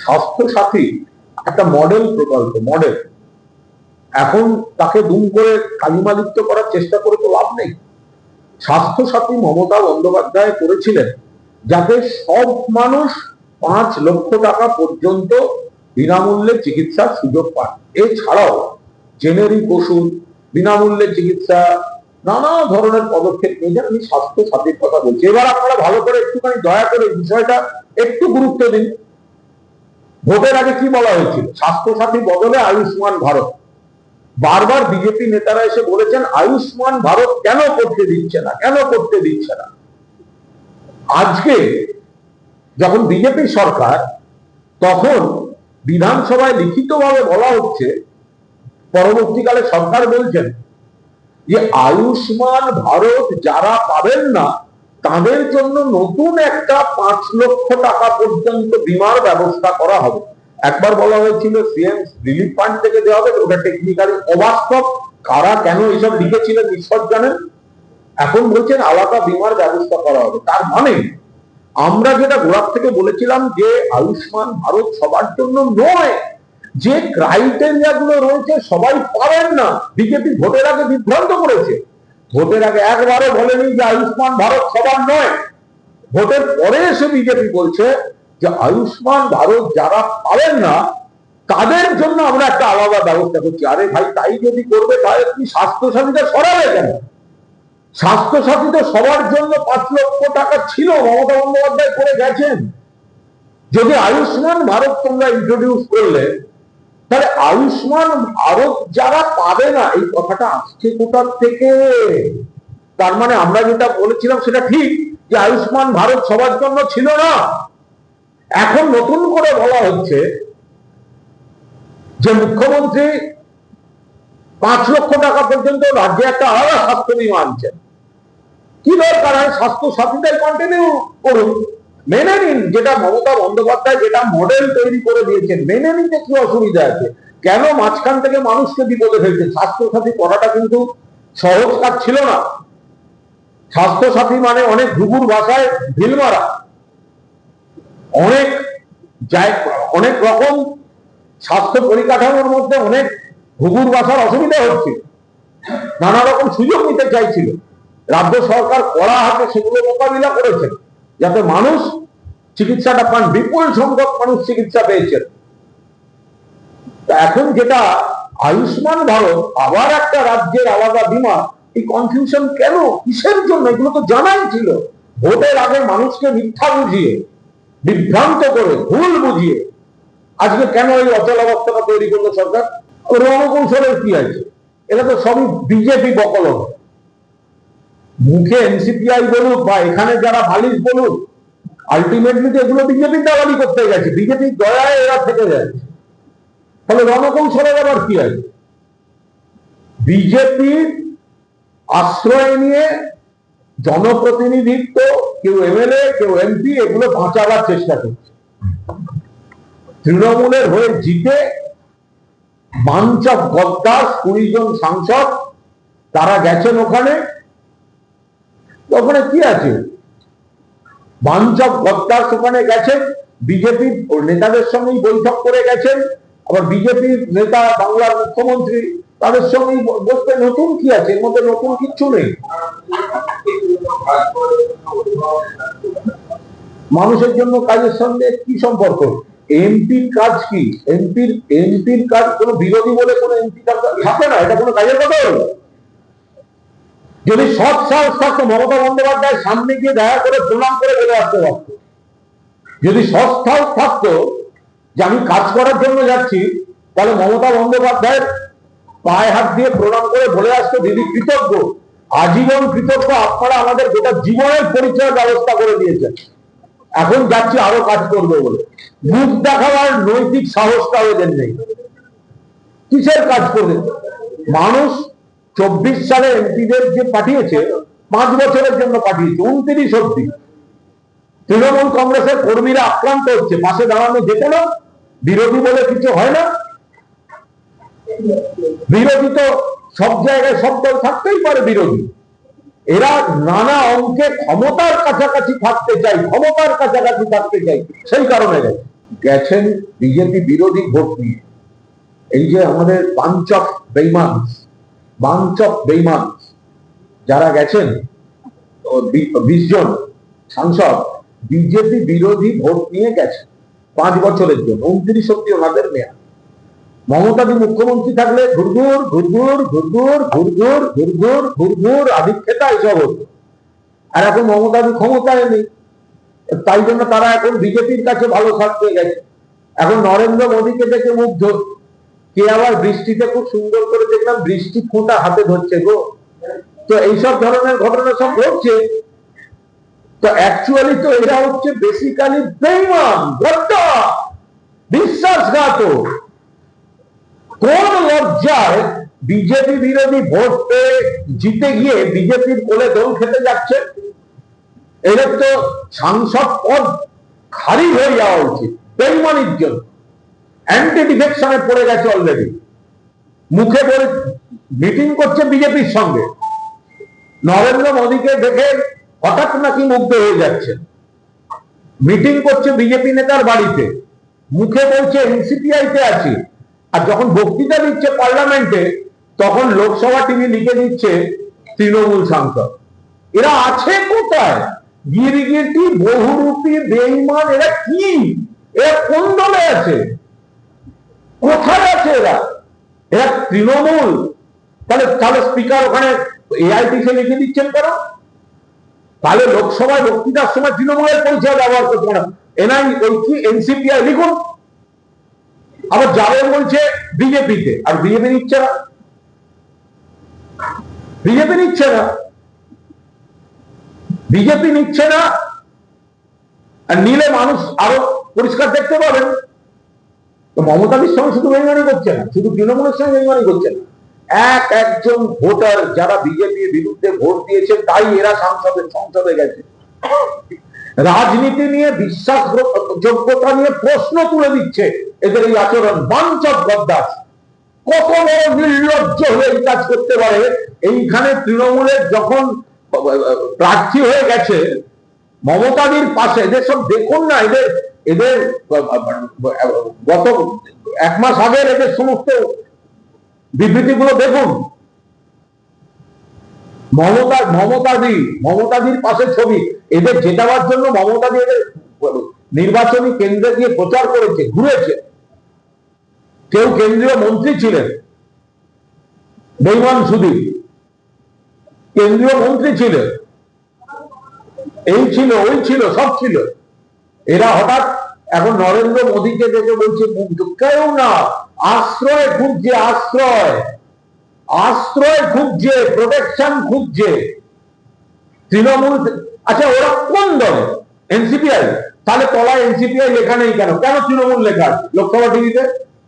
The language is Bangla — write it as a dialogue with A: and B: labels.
A: স্বাস্থ্য সাথী একটা মডেল প্রকল্প, মডেল। এখন তাকে দুম করে কালিমালিপ্ত করার চেষ্টা করে তো লাভ নেই। স্বাস্থ্য সাথী মমতা বন্দ্যোপাধ্যায় করেছিলেন যাতে সব মানুষ 5 লক্ষ টাকা পর্যন্ত বিনামূল্যে চিকিৎসার সুযোগ পান। এছাড়াও জেনেরিক ওষুধ, বিনামূল্যে চিকিৎসা, নানা ধরনের পদক্ষেপ নিয়েছেন। আমি স্বাস্থ্য সাথীর কথা বলছি। এবার আপনারা ভালো করে একটুখানি দয়া করে বিষয়টা একটু গুরুত্ব দিন। ভোটের আগে কি বলা হয়েছিল? স্বাস্থ্য সাথী বদলে আয়ুষ্মান ভারত। বারবার বিজেপি নেতারা এসে বলেছেন আয়ুষ্মান ভারত কেন করতে দিচ্ছে না, কেন করতে দিচ্ছে না। আজকে যখন বিজেপি সরকার, তখন বিধানসভায় লিখিতভাবে বলা হচ্ছে, পরবর্তীকালে সরকার বলছেন যে আয়ুষ্মান ভারত যারা পাবেন না তাদের জন্য নতুন একটা 5 লক্ষ টাকা পর্যন্ত বীমার ব্যবস্থা করা হবে। একবার বলা হয়েছিল সিএম রিলিফ ফান্ড থেকে দেওয়া হবে, ওটা টেকনিক্যালি অবাস্তব। কারা কেন এসব লিখেছিলেন ঈশ্বর জানেন। এখন বলছেন আলাদা বীমার ব্যবস্থা করা হবে। তার মানে আমরা যেটা গোড়ার থেকে বলেছিলাম যে আয়ুষ্মান ভারত সবার জন্য নয়, যে ক্রাইটেরিয়া গুলো রয়েছে সবাই পাবেন না। বিজেপি ভোটের আগে বিভ্রান্ত করেছে। ভোটের আগে একবারও বলেনি যে আয়ুষ্মান ভারত সবার নয়। ভোটের পরে এসে বিজেপি বলছে যে আয়ুষ্মান ভারত যারা পাবেন না তাদের জন্য আমরা একটা আলাদা ব্যবস্থা করছি। আরে ভাই, তাই যদি করবে তাহলে তুমি স্বাস্থ্য সাথীটা সরাবে কেন? স্বাস্থ্য সাথী তো সবার জন্য 5 লক্ষ টাকা ছিল, মমতা বন্দ্যোপাধ্যায় করে গেছেন। যদি আয়ুষ্মান ভারত তোমরা ইন্ট্রোডিউস করলে, তাহলে আয়ুষ্মান ভারত যারা পাবে না, এই কথাটা আসছে কোথার থেকে? তার মানে আমরা যেটা বলেছিলাম সেটা ঠিক, যে আয়ুষ্মান ভারত সবার জন্য ছিল না। এখন নতুন করে বলা হচ্ছে যে মুখ্যমন্ত্রী 5 লক্ষ টাকা পর্যন্ত রাজ্যে একটা আলাদা স্বাস্থ্য বীমা আনছেন। কি দরকার হয়? স্বাস্থ্য সাথীটাই কন্টিনিউ করুন, মেনে নিন। যেটা মমতা বন্দ্যোপাধ্যায় যেটা মডেল তৈরি করে দিয়েছেন, মেনে নিতে কি অসুবিধা আছে? কেন মাঝখান থেকে মানুষকে বিপদে ফেলছে? স্বাস্থ্য সাথী করাটা কিন্তু সহজ কাজ ছিল না। স্বাস্থ্য সাথী মানে অনেক ঘুঘুর ভাষায় ঢিল মারা, অনেক রকম স্বাস্থ্য পরিকাঠামোর মধ্যে অনেক ঘুঘুর ভাষার অসুবিধা হচ্ছে, নানা রকম সুযোগ নিতে চাইছিল। রাজ্য সরকার কড়া হাতে সেগুলো মোকাবিলা করেছেন যাতে মানুষ চিকিৎসাটা পান। বিপুল সংখ্যক মানুষ চিকিৎসা পেয়েছেন। এখন যেটা আয়ুষ্মান ভারত, আবার একটা রাজ্যের আলাদা বীমা, এই কনফিউশন কেন? কিসের জন্য? এগুলো তো জানাই ছিল। ভোটের আগে মানুষকে মিথ্যা বুঝিয়ে, বিভ্রান্ত করে, ভুল বুঝিয়ে আজকে কেন এই অচলাবস্থাটা তৈরি করলো সরকার? রণকৌশলের কি আছে? এটা তো সবই বিজেপি বকলম। মুখে এনসিপিআই বলুক বা এখানে যারা বালিশ বলুক, আলটিমেটলি তো এগুলো বিজেপির দালালি করতে গেছে, বিজেপির দয়ায় এরা থেকে যাচ্ছে। তাহলে রণকৌশলের আবার কি আছে? বিজেপির আশ্রয় নিয়ে জনপ্রতিনিধিত্ব, কেউ এমএলএ, কেউ এমপি, এগুলো বাঁচাবার চেষ্টা করছে। তৃণমূলের হয়ে জিতে বাঞ্চ অফ গদ্দার 20 জন সাংসদ তারা গেছেন ওখানে। ওখানে কি আছে? বাঞ্চ অফ গদ্দার ওখানে গেছেন, বিজেপির নেতাদের সঙ্গেই বৈঠক করে গেছেন। আবার বিজেপির নেতা, বাংলার মুখ্যমন্ত্রী, তাদের সঙ্গেই বসতে। নতুন কি আছে এর মধ্যে? নতুন কিচ্ছু নেই। মানুষের জন্য কাজের সঙ্গে কি সম্পর্ক? এমপির কাজ কি? এমপির কাজ কোনো বিরোধী বলে কোনো এমপি থাকে না, এটা কোনো কাজের কথা হলো? যদি সৎ সাহস থাকতো মমতা বন্দ্যোপাধ্যায় সামনে গিয়ে দেখা করে প্রণাম করে বলে আসতে পারত। যদি সৎ সাহস থাকতো যে আমি কাজ করার জন্য যাচ্ছি, তাহলে মমতা বন্দ্যোপাধ্যায়ের পায়ে হাত দিয়ে প্রণাম করে বলে আসতো, দিদি কৃতজ্ঞ, আজীবন কৃতজ্ঞ, আপনারা আমাদের গোটা জীবনের পরিচয় ব্যবস্থা করে দিয়েছেন, এখন যাচ্ছি আরো কাজ করবো বলে। মুখ দেখাবার নৈতিক সাহসটা ওদের নেই। কিসের কাজ করবে? মানুষ 24 সালে এমপিদের যে পাঠিয়েছে, 5 বছরের জন্য পাঠিয়েছে, 29 অব্দি। তৃণমূল কংগ্রেসের কর্মীরা আক্রান্ত হচ্ছে, পাশে দাঁড়ানো যেত না? বিরোধী বলে কিছু হয় না? বিরোধী তো সব জায়গায় সব দল থাকতেই পারে বিরোধী। এরা নানা অঙ্কে ক্ষমতার কাছাকাছি থাকতে চাই, ক্ষমতার কাছাকাছি থাকতে চাই, সেই কারণে গেছেন বিজেপি বিরোধী ভোট নিয়ে। এই যে আমাদের বাঞ্চ অফ বেইমান যারা গেছেন 20 জন সাংসদ বিজেপি বিরোধী ভোট নিয়ে গেছে 5 বছরের জন্য। 29 অব্দি ওনাদের মেয়াদ। মমতাদি মুখ্যমন্ত্রী থাকলে ঘুরঘুর ঘুরঘুর ঘুরঘুর ঘুরঘুর ঘুরঘুর ঘুরঘুর আধিক্ষেতা এসব হতো। আর এখন মমতাদি ক্ষমতায় নেই, তাই জন্য তারা এখন বিজেপির কাছে ভালো থাকতে গেছে। এখন নরেন্দ্র মোদীকে দেখে মুগ্ধ। কে আবার বৃষ্টিতে খুব সুন্দর করে দেখলাম বৃষ্টি ফোঁটা হাতে ধরছে গো। তো এইসব ধরনের ঘটনা সব ঘটছে। তো অ্যাকচুয়ালি তো এরা হচ্ছে বেসিক্যালি বেঈমান, গদ্দার, বিশ্বাসঘাতক। কোন লজ্জায় বিজেপি বিরোধী ভোট পেয়ে জিতে গিয়ে বিজেপির কোলে দোল খেতে যাচ্ছে? এদের তো সাংসদ পদ খারিজ হয়ে যাওয়া উচিত বেঈমানির জন্য। অ্যান্টি ডিফেকশনে পড়ে গেছে অলরেডি। মুখে বলে মিটিং করছে বিজেপির সঙ্গে, নরেন্দ্র মোদীকে দেখে হঠাৎ নাকি মুগ্ধ হয়ে যাচ্ছে। মিটিং করছে বিজেপি নেতার বাড়িতে, মুখে বলছে এনসিপিআই তে আছি, আর যখন বক্তৃতা দিচ্ছে পার্লামেন্টে তখন লোকসভা টিভি লিখে দিচ্ছে তৃণমূল সাংসদ। এরা আছে কোথায়? গিরগিটি, বহুরূপী, বেঈমান। এরা কি? এরা কোন দলে আছে? কোথায় আছে এরা? এরা তৃণমূল। তাহলে স্পিকার ওখানে এআইটিসি লিখে দিচ্ছেন কেন? তাহলে লোকসভায় বক্তৃতার সময় তৃণমূলের পরিচয় ব্যবহার করতে পারে। এনআই ওই কি এনসিপিআই লিখুন। আবার যাবেন বলছে বিজেপিতে, আর বিজেপি নিচ্ছে না। বিজেপি নিচ্ছে না, বিজেপি নিচ্ছে না। আর নিলে মানুষ আরো পরিষ্কার দেখতে পাবেন। তো মমতাদির সঙ্গে শুধু বেইমানি করছে না, শুধু তৃণমূলের সঙ্গে বেইমানি করছে না, একজন ভোটার যারা বিজেপির বিরুদ্ধে ভোট দিয়েছে তাই এরা সংসদে গেছে। রাজনীতি নিয়ে বিশ্বাসযোগ্যতা নিয়ে প্রশ্ন তুলে দিচ্ছে এদের এই আচরণ। বাঞ্চ অফ গদ্দার। কত বড় নির্লজ্জ হয়ে এই কাজ করতে পারে? এইখানে তৃণমূলের যখন প্রার্থী হয়ে গেছে মমতাদির পাশে, এদের সব দেখুন না, এদের এদের গত 1 মাস আগের এদের সমস্ত বিবৃতিগুলো দেখুন। মমতাদির পাশে ছবি। এদের জেতাবার জন্য মমতাদি এদের নির্বাচনী কেন্দ্রে গিয়ে প্রচার করেছে, ঘুরেছে। কেউ কেন্দ্রীয় মন্ত্রী ছিলেন, বেঈমান সুদীপ কেন্দ্রীয় মন্ত্রী ছিলেন, এই ছিল ওই ছিল সব ছিল। এরা হঠাৎ এখন নরেন্দ্র মোদীকে দেখে বলছে মুগ্ধ। কেউ না, আশ্রয় খুঁজছে, আশ্রয় খুঁজছে, প্রোটেকশন খুঁজছে তৃণমূল। আচ্ছা, ওরা কোন দলে? এনসিপিআই। তাহলে তলায় এনসিপিআই লেখা নেই কেন? কেন তৃণমূল লেখা আছে লোকসভা টিভিতে?